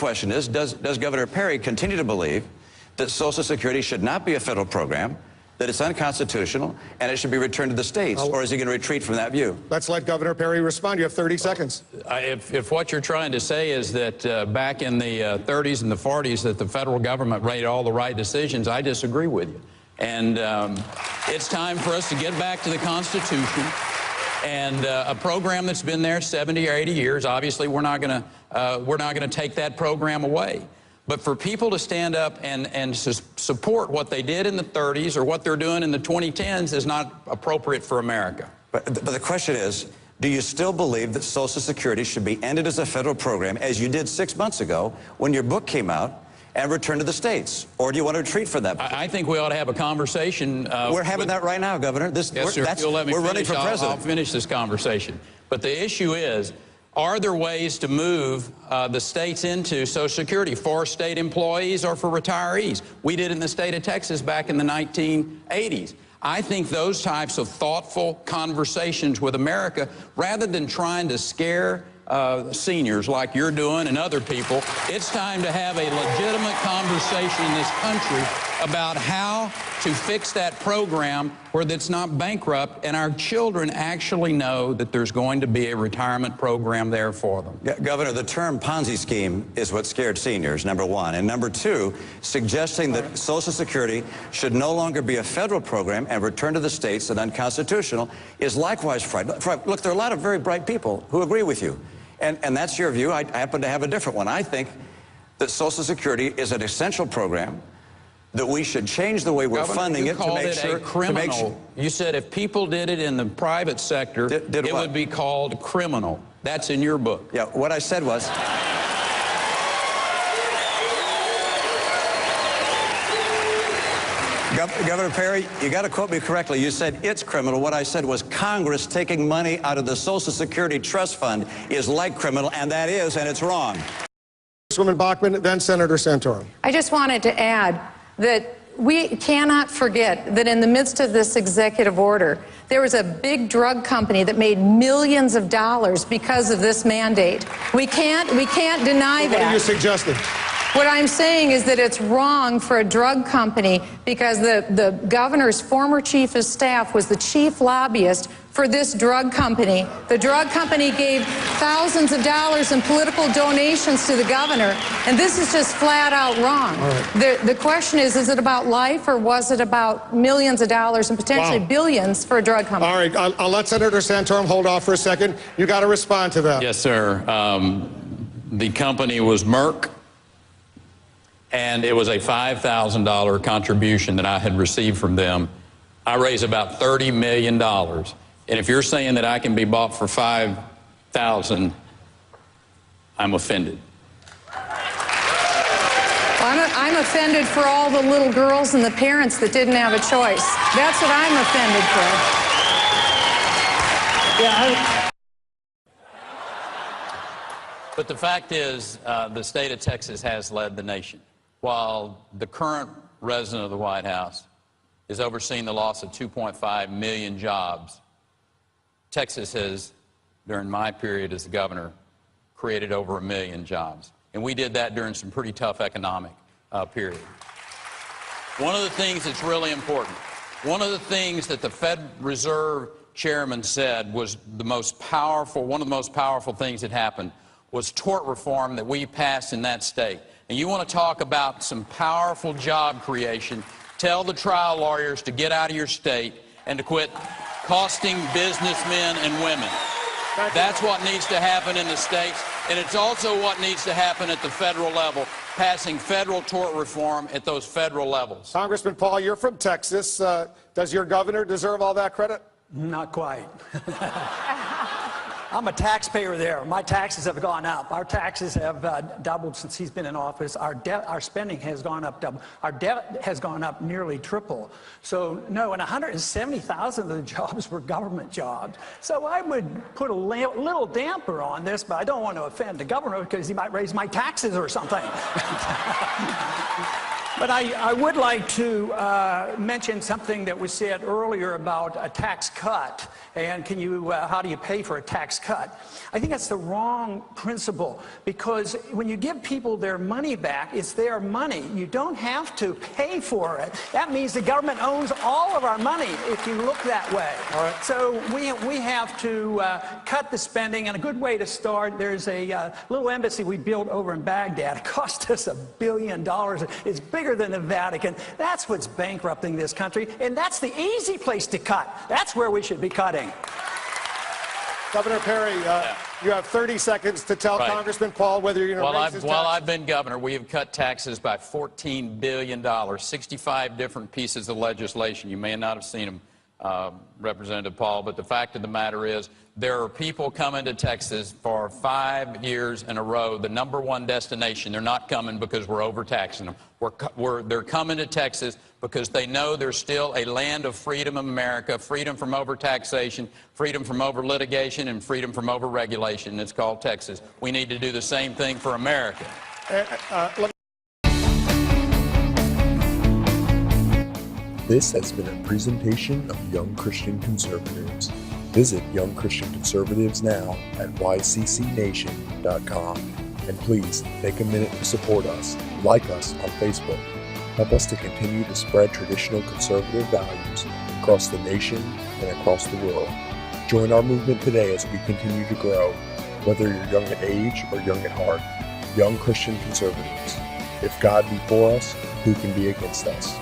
question is, does Governor Perry continue to believe that Social Security should not be a federal program, that it's unconstitutional, and it should be returned to the states, or is he going to retreat from that view? Let's let Governor Perry respond. You have 30 seconds. If what you're trying to say is that back in the 30s and the 40s that the federal government made all the right decisions, I disagree with you. And it's time for us to get back to the Constitution and a program that's been there 70 or 80 years. Obviously, we're not going to take that program away. But for people to stand up and support what they did in the 30s or what they're doing in the 2010s is not appropriate for America. But the question is, do you still believe that Social Security should be ended as a federal program, as you did 6 months ago when your book came out, and returned to the states? Or do you want to retreat from that? I think we ought to have a conversation. We're having that right now, Governor. Yes, sir. If you'll let me we're running for president. I'll finish this conversation. But the issue is, are there ways to move the states into Social Security for state employees or for retirees? We did in the state of Texas back in the 1980s. I think those types of thoughtful conversations with America, rather than trying to scare seniors like you're doing and other people, it's time to have a legitimate conversation in this country about how to fix that program where it's not bankrupt and our children actually know that there's going to be a retirement program there for them. Governor, the term Ponzi scheme is what scared seniors, number one. And number two, suggesting that Social Security should no longer be a federal program and return to the states and unconstitutional is likewise frightening. Look, there are a lot of very bright people who agree with you. And that's your view. I happen to have a different one. I think that Social Security is an essential program, that we should change the way we're funding it to make sure. Criminal. You said if people did it in the private sector, it would be called criminal. That's in your book. Yeah, what I said was. Governor Perry, you got to quote me correctly. You said it's criminal. What I said was Congress taking money out of the Social Security Trust Fund is like criminal, and that is, and it's wrong. Congresswoman Bachmann, then Senator Santorum. I just wanted to add that we cannot forget that in the midst of this executive order, there was a big drug company that made millions of dollars because of this mandate. We can't deny that. What are you suggesting? What I'm saying is that it's wrong for a drug company because the governor's former chief of staff was the chief lobbyist for this drug company. The drug company gave thousands of dollars in political donations to the governor, and this is just flat out wrong. Right. The question is it about life or was it about millions of dollars and potentially billions for a drug company? All right, I'll let Senator Santorum hold off for a second. You got to respond to that. Yes, sir. The company was Merck, and it was a $5,000 contribution that I had received from them. I raised about $30 million. And if you're saying that I can be bought for $5,000, I'm offended. Well, I'm offended for all the little girls and the parents that didn't have a choice. That's what I'm offended for. Yeah. But the fact is, the state of Texas has led the nation. While the current resident of the White House is overseeing the loss of 2.5 million jobs, Texas has, during my period as the governor, created over 1 million jobs. And we did that during some pretty tough economic period. One of the things that's really important, one of the things that the Fed Reserve chairman said was the most powerful, one of the most powerful things that happened was tort reform that we passed in that state. And you want to talk about some powerful job creation, tell the trial lawyers to get out of your state and to quit costing businessmen and women. That's what needs to happen in the states, and it's also what needs to happen at the federal level, passing federal tort reform at those federal levels. Congressman Paul, you're from Texas. Does your governor deserve all that credit? Not quite. I'm a taxpayer there. My taxes have gone up. Our taxes have doubled since he's been in office. Our spending has gone up double. Our debt has gone up nearly triple. So no, and 170,000 of the jobs were government jobs. So I would put a little damper on this, but I don't want to offend the governor because he might raise my taxes or something. But I would like to mention something that was said earlier about a tax cut. And how do you pay for a tax cut? I think that's the wrong principle, because when you give people their money back, it's their money. You don't have to pay for it. That means the government owns all of our money if you look that way. All right. So we have to cut the spending, and a good way to start, there's a little embassy we built over in Baghdad. It cost us $1 billion. It's bigger than the Vatican. That's what's bankrupting this country, and that's the easy place to cut. That's where we should be cutting. Governor Perry, you have 30 seconds to tell Congressman Paul whether you're going to raise his taxes. While I've been governor, we have cut taxes by $14 billion, 65 different pieces of legislation. You may not have seen them, Representative Paul, but the fact of the matter is there are people coming to Texas for 5 years in a row, the #1 destination. They're not coming because we're overtaxing them. They're coming to Texas because they know there's still a land of freedom in America, freedom from overtaxation, freedom from over-litigation, and freedom from over-regulation. It's called Texas. We need to do the same thing for America. This has been a presentation of Young Christian Conservatives. Visit Young Christian Conservatives now at YCCNATION.com. And please take a minute to support us. Like us on Facebook. Help us to continue to spread traditional conservative values across the nation and across the world. Join our movement today as we continue to grow, whether you're young at age or young at heart. Young Christian Conservatives. If God be for us, who can be against us?